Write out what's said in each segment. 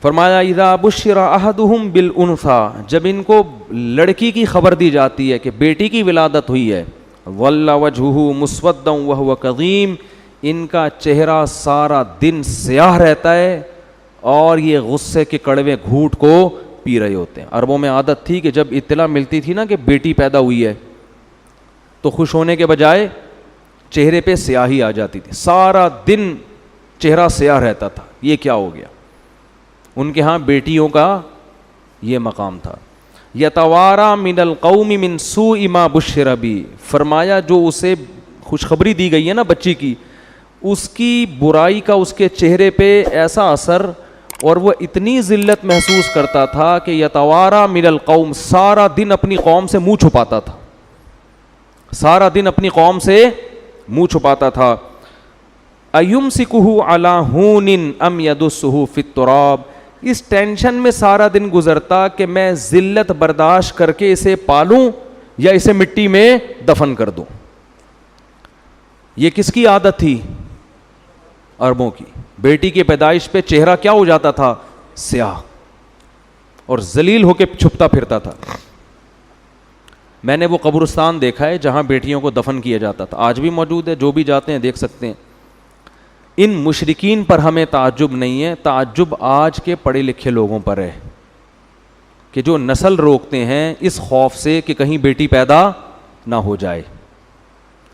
فرمایا اذا بشر احدهم بالانثى، جب ان کو لڑکی کی خبر دی جاتی ہے کہ بیٹی کی ولادت ہوئی ہے، ظل وجهه مسودا وهو كظيم، ان کا چہرہ سارا دن سیاہ رہتا ہے اور یہ غصے کے کڑوے گھونٹ کو پی رہے ہوتے ہیں۔ عربوں میں عادت تھی کہ جب اطلاع ملتی تھی نا کہ بیٹی پیدا ہوئی ہے تو خوش ہونے کے بجائے چہرے پہ سیاہی آ جاتی تھی، سارا دن چہرہ سیاہ رہتا تھا، یہ کیا ہو گیا؟ ان کے ہاں بیٹیوں کا یہ مقام تھا۔ یتوارا من القوم من سوء ما بشر بہ، فرمایا جو اسے خوشخبری دی گئی ہے نا بچی کی، اس کی برائی کا اس کے چہرے پہ ایسا اثر، اور وہ اتنی ذلت محسوس کرتا تھا کہ یتوارا من القوم، سارا دن اپنی قوم سے منہ چھپاتا تھا، سارا دن اپنی قوم سے منہ چھپاتا تھا۔ ایمسکہ علی ہون ام یدسہ فی التراب، اس ٹینشن میں سارا دن گزرتا کہ میں ذلت برداشت کر کے اسے پالوں یا اسے مٹی میں دفن کر دوں۔ یہ کس کی عادت تھی؟ عربوں کی۔ بیٹی کی پیدائش پہ چہرہ کیا ہو جاتا تھا؟ سیاہ، اور ذلیل ہو کے چھپتا پھرتا تھا۔ میں نے وہ قبرستان دیکھا ہے جہاں بیٹیوں کو دفن کیا جاتا تھا، آج بھی موجود ہے، جو بھی جاتے ہیں دیکھ سکتے ہیں۔ ان مشرکین پر ہمیں تعجب نہیں ہے، تعجب آج کے پڑھے لکھے لوگوں پر ہے کہ جو نسل روکتے ہیں اس خوف سے کہ کہیں بیٹی پیدا نہ ہو جائے۔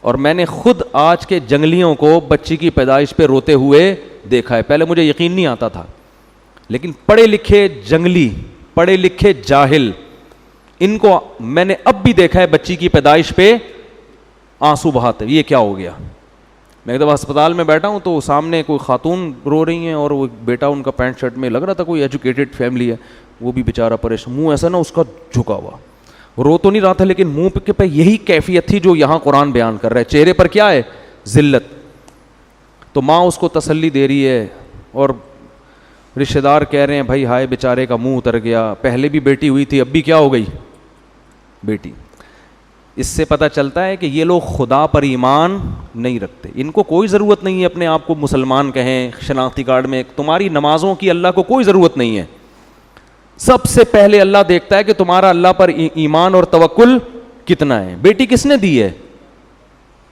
اور میں نے خود آج کے جنگلیوں کو بچی کی پیدائش پہ روتے ہوئے دیکھا ہے، پہلے مجھے یقین نہیں آتا تھا، لیکن پڑھے لکھے جنگلی، پڑھے لکھے جاہل، ان کو میں نے اب بھی دیکھا ہے بچی کی پیدائش پہ آنسو بہاتے۔ یہ کیا ہو گیا؟ میں ایک دفعہ ہسپتال میں بیٹھا ہوں تو سامنے کوئی خاتون رو رہی ہیں، اور وہ بیٹا ان کا پینٹ شرٹ میں، لگ رہا تھا کوئی ایجوکیٹڈ فیملی ہے، وہ بھی بیچارہ پریشان، منہ ایسا نا اس کا جھکا ہوا، رو تو نہیں رہا تھا لیکن منہ پہ یہی کیفیت تھی جو یہاں قرآن بیان کر رہا ہے، چہرے پر کیا ہے؟ ذلت۔ تو ماں اس کو تسلی دے رہی ہے، اور رشتہ دار کہہ رہے ہیں بھائی ہائے بیچارے کا منہ اتر گیا، پہلے بھی بیٹی ہوئی تھی اب بھی کیا ہو گئی؟ بیٹی۔ اس سے پتہ چلتا ہے کہ یہ لوگ خدا پر ایمان نہیں رکھتے، ان کو کوئی ضرورت نہیں ہے اپنے آپ کو مسلمان کہیں، شناختی کارڈ میں تمہاری نمازوں کی اللہ کو کوئی ضرورت نہیں ہے۔ سب سے پہلے اللہ دیکھتا ہے کہ تمہارا اللہ پر ایمان اور توکل کتنا ہے۔ بیٹی کس نے دی ہے؟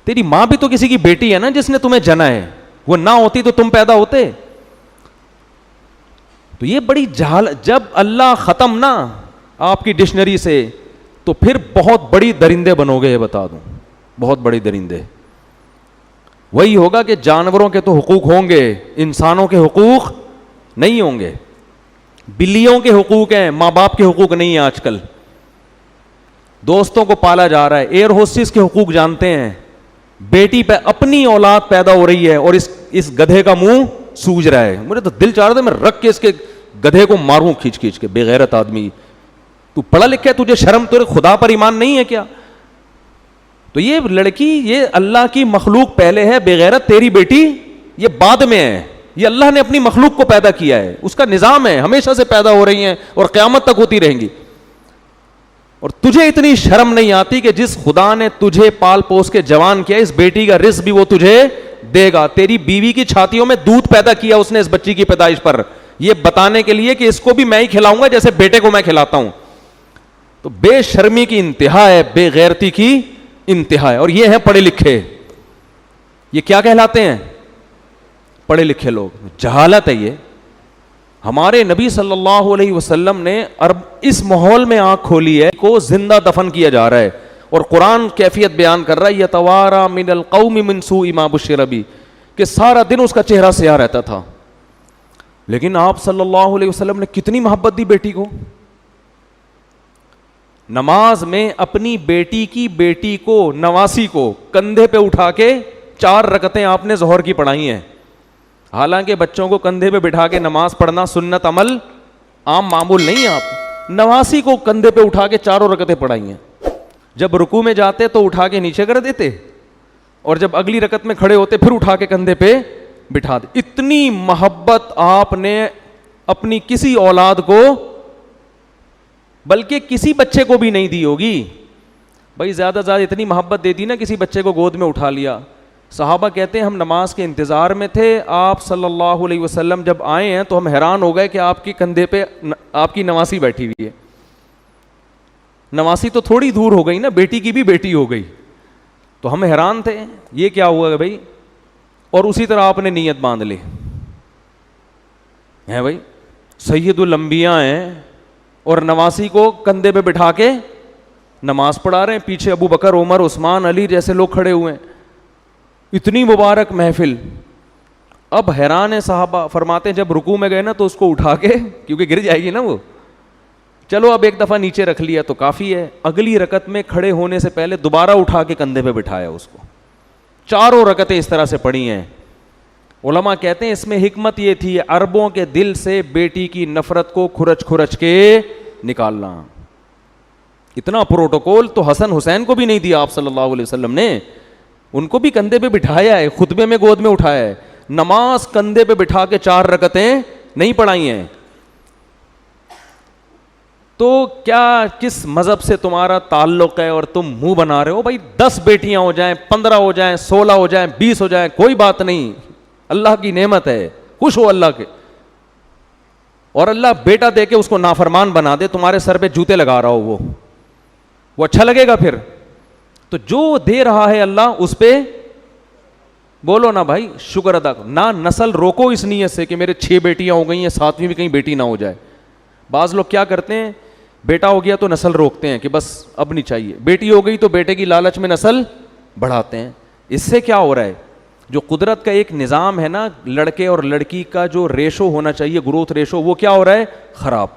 تیری ماں بھی تو کسی کی بیٹی ہے نا جس نے تمہیں جنا ہے، وہ نہ ہوتی تو تم پیدا ہوتے؟ تو یہ بڑی جب اللہ ختم نہ آپ کی ڈکشنری سے، تو پھر بہت بڑی درندے بنو گے، یہ بتا دوں، بہت بڑی درندے۔ وہی ہوگا کہ جانوروں کے تو حقوق ہوں گے، انسانوں کے حقوق نہیں ہوں گے، بلیوں کے حقوق ہیں، ماں باپ کے حقوق نہیں ہیں۔ آج کل دوستوں کو پالا جا رہا ہے، ایئر ہوسٹس کے حقوق جانتے ہیں، بیٹی پہ اپنی اولاد پیدا ہو رہی ہے اور اس گدھے کا منہ سوج رہا ہے۔ مجھے تو دل چاہ رہا تھا میں رکھ کے اس کے گدھے کو ماروں کھینچ کھینچ کے، بے غیرت آدمی، تو پڑھا لکھا ہے، تجھے شرم، تجھے خدا پر ایمان نہیں ہے کیا؟ تو یہ لڑکی، یہ اللہ کی مخلوق پہلے ہے، بے غیرت تیری بیٹی یہ بعد میں ہے، یہ اللہ نے اپنی مخلوق کو پیدا کیا ہے، اس کا نظام ہے، ہمیشہ سے پیدا ہو رہی ہیں اور قیامت تک ہوتی رہیں گی۔ اور تجھے اتنی شرم نہیں آتی کہ جس خدا نے تجھے پال پوس کے جوان کیا، اس بیٹی کا رزق بھی وہ تجھے دے گا، تیری بیوی کی چھاتیوں میں دودھ پیدا کیا اس نے اس بچی کی پیدائش پر، یہ بتانے کے لیے کہ اس کو بھی میں ہی کھلاؤں گا جیسے بیٹے کو میں کھلاتا ہوں۔ تو بے شرمی کی انتہا ہے، بے غیرتی کی انتہا ہے، اور یہ ہیں پڑھے لکھے، یہ کیا کہلاتے ہیں؟ پڑھے لکھے لوگ۔ جہالت ہے یہ۔ ہمارے نبی صلی اللہ علیہ وسلم نے اس ماحول میں آنکھ کھولی ہے کو زندہ دفن کیا جا رہا ہے، اور قرآن کیفیت بیان کر رہا ہے، یتوارا من القوم من سوء ما بشر بہ، کہ سارا دن اس کا چہرہ سیاہ رہتا تھا۔ لیکن آپ صلی اللہ علیہ وسلم نے کتنی محبت دی بیٹی کو، نماز میں اپنی بیٹی کو نواسی کو کندھے پہ اٹھا کے 4 رکعتیں آپ نے ظہر کی پڑھائی ہیں۔ حالانکہ بچوں کو کندھے پہ بٹھا کے نماز پڑھنا سنت عمل عام معمول نہیں ہے، آپ نواسی کو کندھے پہ اٹھا کے 4 رکعتیں پڑھائی ہیں۔ جب رکوع میں جاتے تو اٹھا کے نیچے کر دیتے، اور جب اگلی رکعت میں کھڑے ہوتے پھر اٹھا کے کندھے پہ بٹھا دے۔ اتنی محبت آپ نے اپنی کسی اولاد کو، بلکہ کسی بچے کو بھی نہیں دی ہوگی۔ بھائی زیادہ اتنی محبت دے دی نا، کسی بچے کو گود میں اٹھا لیا، صحابہ کہتے ہیں ہم نماز کے انتظار میں تھے, آپ صلی اللہ علیہ وسلم جب آئے ہیں تو ہم حیران ہو گئے کہ آپ کے کندھے پہ آپ کی نواسی بیٹھی ہوئی ہے. نواسی تو تھوڑی دور ہو گئی نا, بیٹی کی بھی بیٹی ہو گئی. تو ہم حیران تھے یہ کیا ہوا ہے بھائی, اور اسی طرح آپ نے نیت باندھ لی ہے بھائی, سید الانبیاء ہیں اور نواسی کو کندھے پہ بٹھا کے نماز پڑھا رہے ہیں, پیچھے ابو بکر, عمر, عثمان, علی جیسے لوگ کھڑے ہوئے ہیں, اتنی مبارک محفل. اب حیران ہے صحابہ, فرماتے ہیں جب رکوع میں گئے نا تو اس کو اٹھا کے, کیونکہ گر جائے گی نا وہ, چلو اب ایک دفعہ نیچے رکھ لیا تو کافی ہے, اگلی رکعت میں کھڑے ہونے سے پہلے دوبارہ اٹھا کے کندھے پہ بٹھایا اس کو. چاروں رکعتیں اس طرح سے پڑھی ہیں. علماء کہتے ہیں اس میں حکمت یہ تھی, عربوں کے دل سے بیٹی کی نفرت کو کھرچ کھرچ کے نکالنا. اتنا پروٹوکول تو حسن حسین کو بھی نہیں دیا آپ صلی اللہ علیہ وسلم نے, ان کو بھی کندھے پہ بٹھایا ہے, خطبے میں گود میں اٹھایا ہے, نماز کندھے پہ بٹھا کے 4 رکعتیں نہیں پڑھائی ہیں. تو کیا کس مذہب سے تمہارا تعلق ہے اور تم منہ بنا رہے ہو؟ بھائی 10 بیٹیاں ہو جائیں, 15 ہو جائیں, 16 ہو جائیں, 20 ہو جائیں, کوئی بات نہیں, اللہ کی نعمت ہے, خوش ہو اللہ کے. اور اللہ بیٹا دے کے اس کو نافرمان بنا دے, تمہارے سر پہ جوتے لگا رہا ہو, وہ اچھا لگے گا پھر؟ تو جو دے رہا ہے اللہ اس پہ بولو نا بھائی شکر ادا کرو. نہ نسل روکو اس نیت سے کہ میرے 6 بیٹیاں ہو گئی ہیں, 7ویں بھی کہیں بیٹی نہ ہو جائے. بعض لوگ کیا کرتے ہیں, بیٹا ہو گیا تو نسل روکتے ہیں کہ بس اب نہیں چاہیے, بیٹی ہو گئی تو بیٹے کی لالچ میں نسل بڑھاتے ہیں. اس سے کیا ہو رہا ہے, جو قدرت کا ایک نظام ہے نا, لڑکے اور لڑکی کا جو ریشو ہونا چاہیے, گروتھ ریشو, وہ کیا ہو رہا ہے, خراب.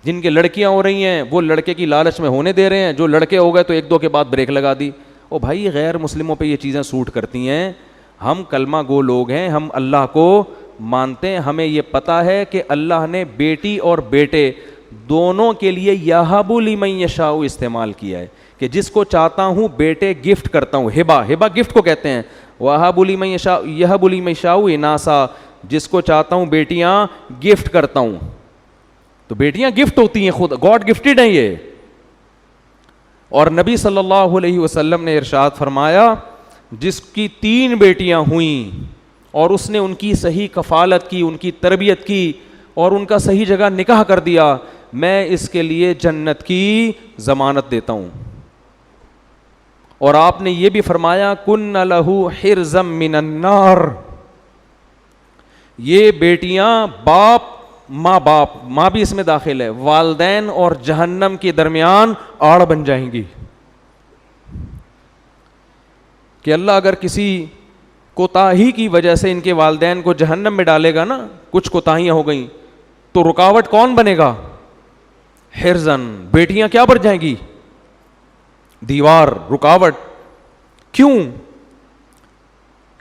جن کے لڑکیاں ہو رہی ہیں وہ لڑکے کی لالچ میں ہونے دے رہے ہیں, جو لڑکے ہو گئے تو 1-2 کے بعد بریک لگا دی. او بھائی غیر مسلموں پہ یہ چیزیں سوٹ کرتی ہیں. ہم کلمہ گو لوگ ہیں, ہم اللہ کو مانتے ہیں, ہمیں یہ پتہ ہے کہ اللہ نے بیٹی اور بیٹے دونوں کے لیے یہب لمن یشاء استعمال کیا ہے, کہ جس کو چاہتا ہوں بیٹے گفٹ کرتا ہوں. ہبہ گفٹ کو کہتے ہیں. وہب لمن یشاء, یہب لمن یشاء اناسا, جس کو چاہتا ہوں بیٹیاں گفٹ کرتا ہوں. تو بیٹیاں گفٹ ہوتی ہیں, خود گاڈ گفٹڈ ہیں یہ. اور نبی صلی اللہ علیہ وسلم نے ارشاد فرمایا, جس کی 3 بیٹیاں ہوئیں اور اس نے ان کی صحیح کفالت کی, ان کی تربیت کی اور ان کا صحیح جگہ نکاح کر دیا, میں اس کے لیے جنت کی ضمانت دیتا ہوں. اور آپ نے یہ بھی فرمایا, کن لہ حرزا من النار, یہ بیٹیاں باپ ماں بھی اس میں داخل ہے, والدین اور جہنم کے درمیان آڑ بن جائیں گی. کہ اللہ اگر کسی کوتاہی کی وجہ سے ان کے والدین کو جہنم میں ڈالے گا نا, کچھ کوتاہیاں ہو گئیں, تو رکاوٹ کون بنے گا؟ حرزن, بیٹیاں کیا بن جائیں گی؟ دیوار, رکاوٹ. کیوں؟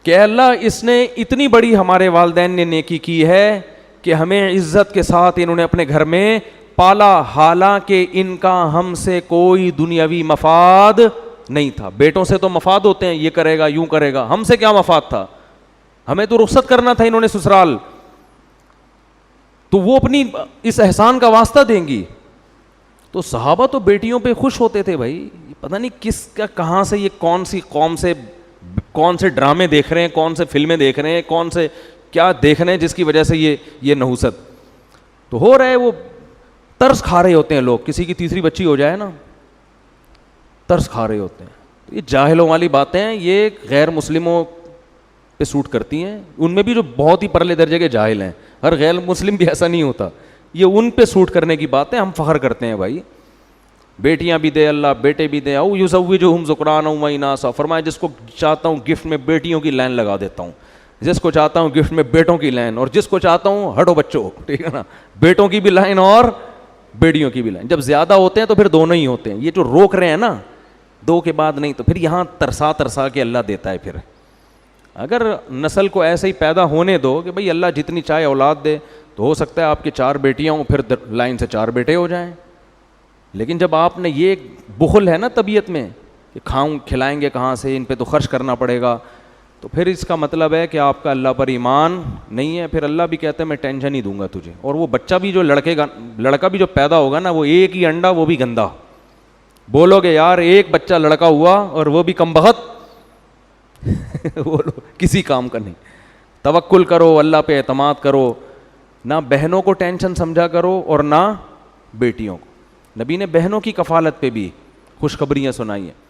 کہ اللہ اس نے اتنی بڑی ہمارے والدین نے نیکی کی ہے کہ ہمیں عزت کے ساتھ انہوں نے اپنے گھر میں پالا, حالانکہ ان کا ہم سے کوئی دنیاوی مفاد نہیں تھا. بیٹوں سے تو مفاد ہوتے ہیں, یہ کرے گا, یوں کرے گا, ہم سے کیا مفاد تھا؟ ہمیں تو رخصت کرنا تھا انہوں نے سسرال, تو وہ اپنی اس احسان کا واسطہ دیں گی. تو صحابہ تو بیٹیوں پہ خوش ہوتے تھے بھائی, پتہ نہیں کس کا کہاں سے, یہ کون سی قوم سے کون سے ڈرامے دیکھ رہے ہیں, کون سے فلمیں دیکھ رہے ہیں, کون سے کیا دیکھ رہے ہیں جس کی وجہ سے یہ نحوست تو ہو رہا ہے. وہ ترس کھا رہے ہوتے ہیں لوگ, کسی کی تیسری بچی ہو جائے نا ترس کھا رہے ہوتے ہیں. یہ جاہلوں والی باتیں ہیں, یہ غیر مسلموں پہ سوٹ کرتی ہیں, ان میں بھی جو بہت ہی پرلے درجے کے جاہل ہیں. ہر غیر مسلم بھی ایسا نہیں ہوتا, یہ ان پہ سوٹ کرنے کی باتیں. ہم فخر کرتے ہیں بھائی, بیٹیاں بھی دے اللہ, بیٹے بھی دے. او یزوجہم ذکرانا و اناثا, فرمایا جس کو چاہتا ہوں گفٹ میں بیٹیوں کی لائن لگا دیتا ہوں, جس کو چاہتا ہوں گفٹ میں بیٹوں کی لائن, اور جس کو چاہتا ہوں ہٹو بچوں, ٹھیک ہے نا, بیٹوں کی بھی لائن اور بیٹیوں کی بھی لائن. جب زیادہ ہوتے ہیں تو پھر دونوں ہی ہوتے ہیں. یہ جو روک رہے ہیں نا 2 کے بعد نہیں, تو پھر یہاں ترسا کے اللہ دیتا ہے. پھر اگر نسل کو ایسے ہی پیدا ہونے دو کہ بھئی اللہ جتنی چاہے اولاد دے, تو ہو سکتا ہے آپ کے 4 بیٹیاں ہوں, پھر لائن سے 4 بیٹے ہو جائیں. لیکن جب آپ نے یہ بخل ہے نا طبیعت میں کہ کھلائیں گے کہاں سے, ان پہ تو خرچ کرنا پڑے گا, تو پھر اس کا مطلب ہے کہ آپ کا اللہ پر ایمان نہیں ہے. پھر اللہ بھی کہتا ہے میں ٹینشن ہی دوں گا تجھے. اور وہ بچہ بھی جو لڑکا بھی جو پیدا ہوگا نا, وہ ایک ہی انڈا, وہ بھی گندا. بولو گے یار ایک بچہ لڑکا ہوا اور وہ بھی کم بخت, وہ کسی کام کا نہیں. توکل کرو, اللہ پہ اعتماد کرو, نہ بہنوں کو ٹینشن سمجھا کرو اور نہ بیٹیوں کو. نبی نے بہنوں کی کفالت پہ بھی خوشخبریاں سنائی ہیں.